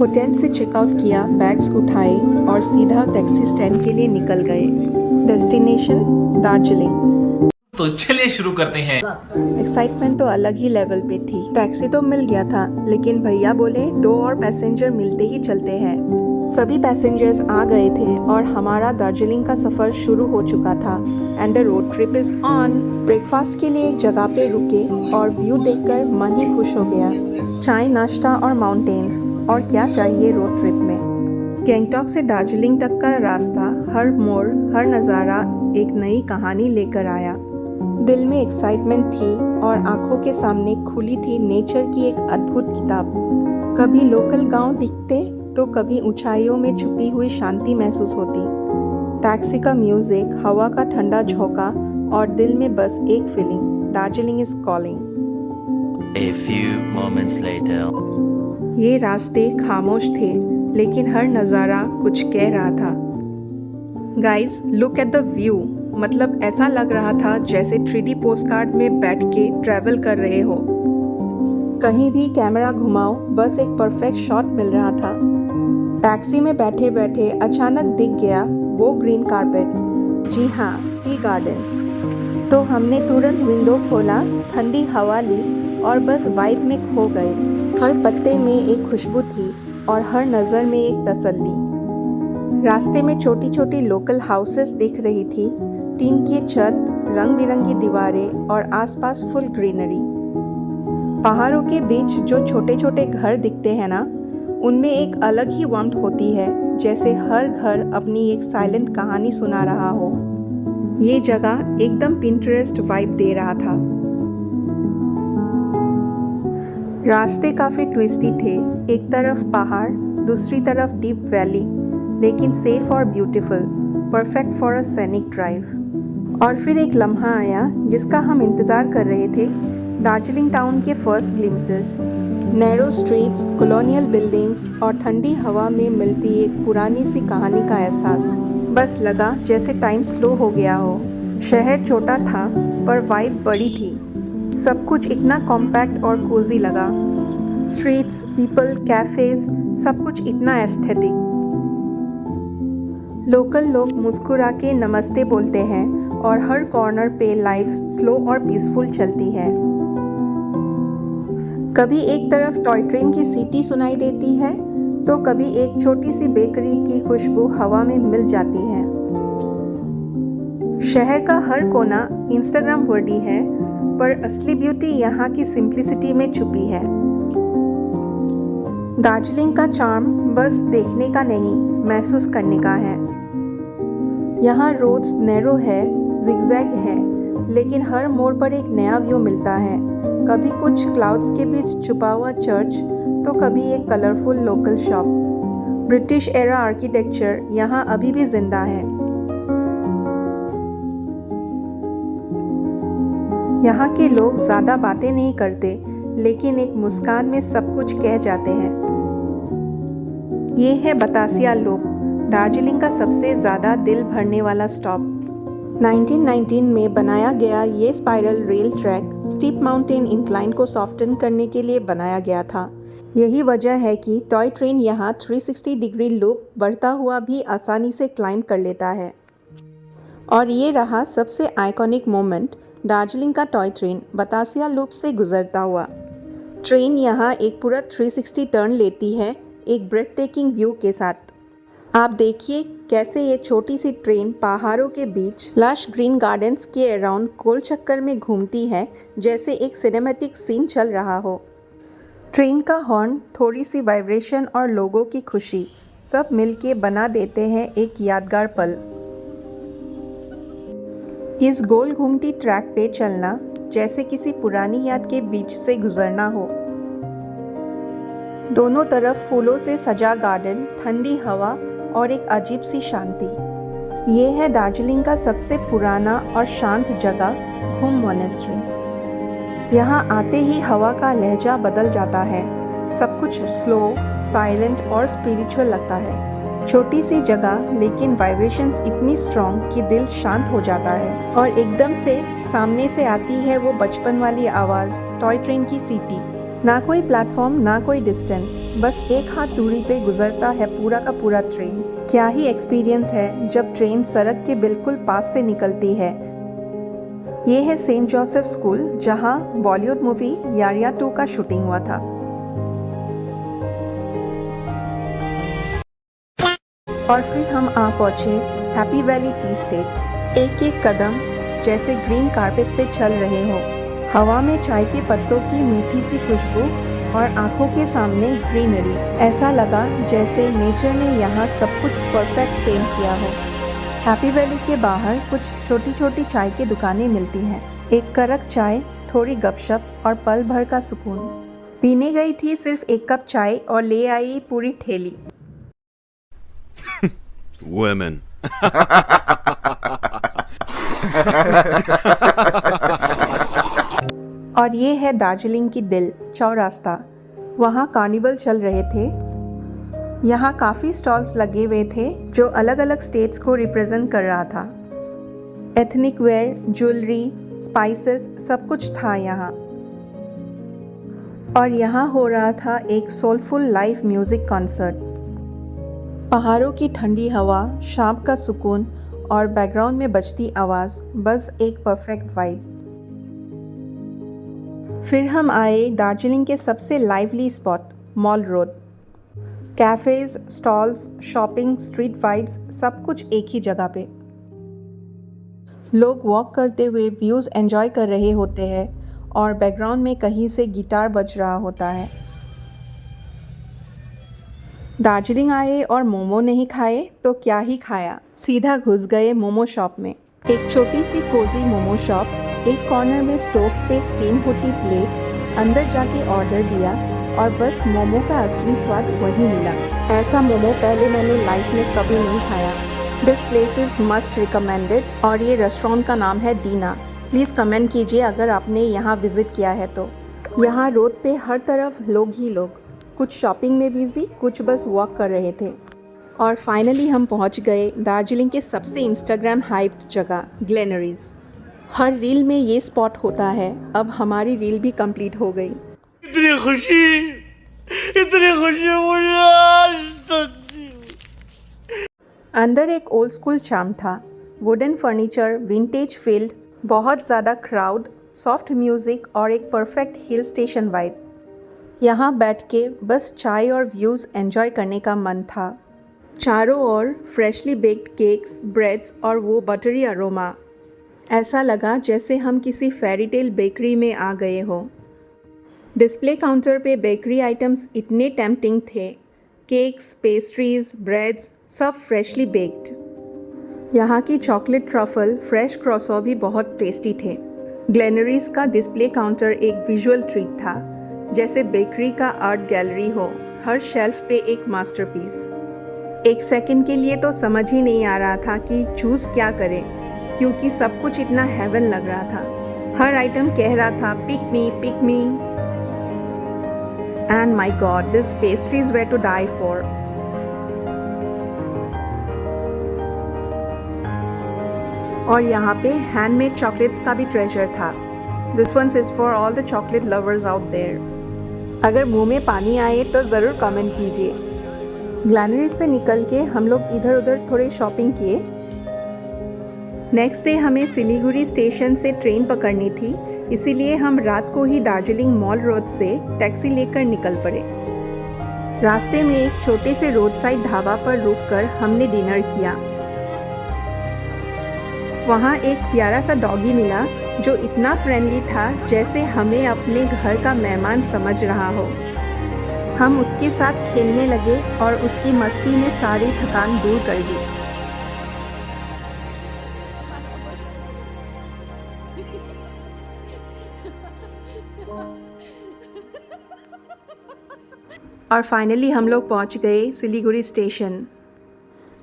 Hotel से checkout किया, bags उठाए और सीधा टैक्सी स्टैंड के लिए निकल गए। डेस्टिनेशन दार्जिलिंग। तो चलिए शुरू करते हैं। एक्साइटमेंट तो अलग ही लेवल पे थी। टैक्सी तो मिल गया था, लेकिन भैया बोले 2 और पैसेंजर मिलते ही चलते हैं। सभी पैसेंजर्स आ गए थे और हमारा दार्जिलिंग का सफ़र शुरू हो चुका था। And the road trip is on. Breakfast के लिए एक जगह पे रुके और व्यू देखकर मन ही खुश हो गया। चाय, नाश्ता और माउंटेन्स, और क्या चाहिए रोड ट्रिप में। गैंगटॉक से दार्जिलिंग तक का रास्ता, हर मोड़, हर नज़ारा एक नई कहानी लेकर आया। दिल में एक्साइटमेंट थी और आंखों के सामने खुली थी नेचर की एक अद्भुत किताब। कभी लोकल गांव दिखते तो कभी ऊंचाइयों में छुपी हुई शांति महसूस होती। टैक्सी का म्यूजिक, हवा का ठंडा झोंका और दिल में बस एक feeling, Darjeeling is calling. A few moments later. ये रास्ते खामोश थे, लेकिन हर नज़ारा कुछ कह रहा था। Guys, look at the view. मतलब ऐसा लग रहा था जैसे 3D पोस्टकार्ड में बैठ के ट्रैवल कर रहे हो। कहीं भी कैमरा घुमाओ, बस एक परफेक्ट शॉट मिल रहा था। टैक्सी में बैठे बैठे अचानक दिख गया वो ग्रीन कारपेट। जी हाँ, टी गार्डन्स। तो हमने तुरंत विंडो खोला, ठंडी हवा ली और बस वाइब में खो गए। हर पत्ते में एक खुशबू थी और हर नज़र में एक तसल्ली। रास्ते में छोटी छोटी लोकल हाउसेस दिख रही थी, टीन की छत, रंग बिरंगी दीवारें और आसपास फुल ग्रीनरी। पहाड़ों के बीच जो छोटे छोटे घर दिखते हैं ना, उनमें एक अलग ही वार्मथ होती है, जैसे हर घर अपनी एक साइलेंट कहानी सुना रहा हो। ये जगह एकदम पिंटरेस्ट वाइब दे रहा था। रास्ते काफ़ी ट्विस्टी थे, एक तरफ पहाड़, दूसरी तरफ डीप वैली, लेकिन सेफ और ब्यूटीफुल, परफेक्ट फॉर अ सैनिक ड्राइव। और फिर एक लम्हा आया जिसका हम इंतज़ार कर रहे थे, दार्जिलिंग टाउन के first glimpses. Narrow streets, colonial buildings और ठंडी हवा में मिलती एक पुरानी सी कहानी का एहसास। बस लगा जैसे टाइम स्लो हो गया हो। शहर छोटा था पर वाइब बड़ी थी। सब कुछ इतना कॉम्पैक्ट और कोजी लगा। स्ट्रीट्स, पीपल, कैफेज, सब कुछ इतना एस्थेटिक। लोकल लोग मुस्कुरा के नमस्ते बोलते हैं और हर कॉर्नर पे लाइफ स्लो और पीसफुल चलती है। कभी एक तरफ टॉय ट्रेन की सीटी सुनाई देती है तो कभी एक छोटी सी बेकरी की खुशबू हवा में मिल जाती है। शहर का हर कोना इंस्टाग्राम वर्दी है, पर असली ब्यूटी यहाँ की सिंप्लिसिटी में छुपी है। दार्जिलिंग का चार्म बस देखने का नहीं, महसूस करने का है। यहाँ रोड्स नैरो है, जिगजैग है, लेकिन हर मोड़ पर एक नया व्यू मिलता है। कभी कुछ क्लाउड्स के बीच छुपा हुआ चर्च, तो कभी एक colourful local shop. British era architecture यहाँ अभी भी जिंदा है। यहाँ के लोग ज़्यादा बातें नहीं करते, लेकिन एक मुस्कान में सब कुछ कह जाते हैं। ये है बतासिया लूप, दार्जिलिंग का सबसे ज़्यादा दिल भरने वाला स्टॉप। 1919 में बनाया गया ये spiral rail track steep mountain incline को सॉफ्टन करने के लिए बनाया गया था। यही वजह है कि टॉय ट्रेन यहाँ 360 डिग्री लूप बढ़ता हुआ भी आसानी से क्लाइंब कर लेता है। और ये रहा सबसे आइकॉनिक मोमेंट, दार्जिलिंग का टॉय ट्रेन बतासिया लूप से गुजरता हुआ। ट्रेन यहाँ एक पूरा 360 टर्न लेती है, एक ब्रेथ टेकिंग व्यू के साथ। आप देखिए कैसे ये छोटी सी ट्रेन पहाड़ों के बीच लश ग्रीन गार्डन्स के अराउंड गोल चक्कर में घूमती है, जैसे एक सिनेमैटिक सीन चल रहा हो। ट्रेन का हॉर्न, थोड़ी सी वाइब्रेशन और लोगों की खुशी, सब मिलके बना देते हैं एक यादगार पल। इस गोल घूमती ट्रैक पे चलना जैसे किसी पुरानी याद के बीच से गुजरना हो। दोनों तरफ फूलों से सजा गार्डन, ठंडी हवा और एक अजीब सी शांति। ये है दार्जिलिंग का सबसे पुराना और शांत जगह, घूम मोनेस्ट्री। यहाँ आते ही हवा का लहजा बदल जाता है, सब कुछ स्लो, साइलेंट और स्पिरिचुअल लगता है। छोटी सी जगह लेकिन वाइब्रेशंस इतनी स्ट्रॉन्ग कि दिल शांत हो जाता है। और एकदम से सामने से आती है वो बचपन वाली आवाज़, टॉय ट्रेन की सीटी। ना कोई प्लेटफॉर्म, ना कोई डिस्टेंस, बस एक हाथ दूरी पे गुजरता है पूरा का पूरा ट्रेन। क्या ही एक्सपीरियंस है जब ट्रेन सड़क के बिल्कुल पास से निकलती है। ये है सेंट जोसेफ स्कूल, जहाँ बॉलीवुड मूवी यारिया 2 का शूटिंग हुआ था। और फिर हम आ पहुंचे हैप्पी वैली टी स्टेट। एक एक कदम जैसे ग्रीन कारपेट पे चल रहे हो। हवा में चाय के पत्तों की मीठी सी खुशबू और आंखों के सामने ग्रीनरी। ऐसा लगा जैसे नेचर ने यहाँ सब कुछ परफेक्ट पेंट किया हो। हैप्पी वैली के बाहर कुछ छोटी छोटी चाय की दुकानें मिलती हैं। एक कड़क चाय, थोड़ी गपशप और पल भर का सुकून। पीने गई थी सिर्फ एक कप चाय और ले आई पूरी ठेली। Women. और ये है दार्जिलिंग की दिल, चौरास्ता। वहाँ कार्निवल चल रहे थे। यहाँ काफ़ी स्टॉल्स लगे हुए थे जो अलग अलग स्टेट्स को रिप्रेजेंट कर रहा था। एथनिक वेयर, ज्वेलरी, स्पाइसेस, सब कुछ था यहाँ। और यहाँ हो रहा था एक सोलफुल लाइव म्यूज़िक कॉन्सर्ट। पहाड़ों की ठंडी हवा, शाम का सुकून और बैकग्राउंड में बजती आवाज़, बस एक परफेक्ट वाइब। फिर हम आए दार्जिलिंग के सबसे lively spot, mall road. Cafes, stalls, shopping, street vibes, सब कुछ एक ही जगह पे। लोग वॉक करते हुए व्यूज़ एंजॉय कर रहे होते हैं और बैकग्राउंड में कहीं से गिटार बज रहा होता है। दार्जिलिंग आए और मोमो नहीं खाए तो क्या ही खाया। सीधा घुस गए मोमो शॉप में। एक छोटी सी कोजी मोमो शॉप, एक कॉर्नर में स्टोव पे स्टीम होती प्लेट। अंदर जाके ऑर्डर दिया और बस मोमो का असली स्वाद वही मिला। ऐसा मोमो पहले मैंने लाइफ में कभी नहीं खाया। This place is must recommended और ये रेस्टोरेंट का नाम है दीना। प्लीज़ कमेंट कीजिए अगर आपने यहाँ विज़िट किया है तो। यहाँ रोड पे हर तरफ लोग ही लोग, कुछ शॉपिंग में बिजी, कुछ बस वॉक कर रहे थे। और फाइनली हम पहुँच गए दार्जिलिंग के सबसे इंस्टाग्राम हाइप्ड जगह, ग्लेनरीज। हर रील में ये स्पॉट होता है। अब हमारी रील भी कंप्लीट हो गई। इतनी खुशी मुझे आज तक। अंदर एक ओल्ड स्कूल चार्म था। वुडन फर्नीचर, विंटेज फील्ड, बहुत ज़्यादा क्राउड, सॉफ्ट म्यूज़िक और एक परफेक्ट हिल स्टेशन वाइब। यहाँ बैठ के बस चाय और व्यूज़ एंजॉय करने का मन था। चारों ओर फ्रेशली बेक्ड केक्स, ब्रेड्स और वो बटरी अरोमा। ऐसा लगा जैसे हम किसी फेरी टेल बेकरी में आ गए हो। डिस्प्ले काउंटर पे बेकरी आइटम्स इतने टेम्पटिंग थे। केक्स, पेस्ट्रीज, ब्रेड्स, सब फ्रेशली बेक्ड। यहाँ की चॉकलेट ट्रफल, फ्रेश क्रॉसो भी बहुत टेस्टी थे। ग्लेनरीज का डिस्प्ले काउंटर एक विजुअल ट्रीट था, जैसे बेकरी का आर्ट गैलरी हो। हर शेल्फ पे एक मास्टरपीस। एक सेकंड के लिए तो समझ ही नहीं आ रहा था कि चूज़ क्या करें, क्योंकि सब कुछ इतना हेवन लग रहा था। हर आइटम कह रहा था pick me, pick me. And my god, this pastries were to die for. और यहाँ पे हैंडमेड चॉकलेट्स का भी ट्रेजर था। This one is for all the chocolate lovers out there. अगर मुंह में पानी आए तो ज़रूर कमेंट कीजिए। ग्लेनरीज से निकल के हम लोग इधर उधर थोड़े शॉपिंग किए। नेक्स्ट डे हमें सिलीगुड़ी स्टेशन से ट्रेन पकड़नी थी, इसीलिए हम रात को ही दार्जिलिंग मॉल रोड से टैक्सी लेकर निकल पड़े। रास्ते में एक छोटे से रोड साइड ढाबा पर रुककर हमने डिनर किया। वहाँ एक प्यारा सा डॉगी मिला जो इतना फ्रेंडली था जैसे हमें अपने घर का मेहमान समझ रहा हो। हम उसके साथ खेलने लगे और उसकी मस्ती ने सारी थकान दूर कर दी। और फाइनली हम लोग पहुंच गए सिलीगुड़ी स्टेशन।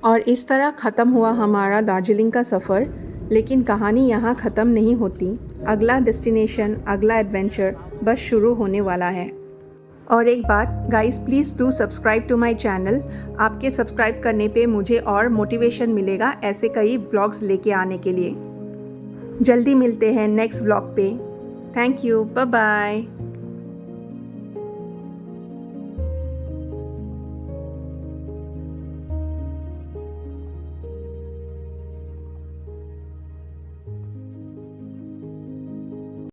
और इस तरह ख़त्म हुआ हमारा दार्जिलिंग का सफ़र। लेकिन कहानी यहाँ ख़त्म नहीं होती। अगला डेस्टिनेशन, अगला एडवेंचर बस शुरू होने वाला है। और एक बात guys, please do subscribe to my channel. आपके सब्सक्राइब करने पे मुझे और मोटिवेशन मिलेगा ऐसे कई व्लॉग्स लेके आने के लिए। जल्दी मिलते हैं नेक्स्ट व्लॉग पे। Thank you, bye bye.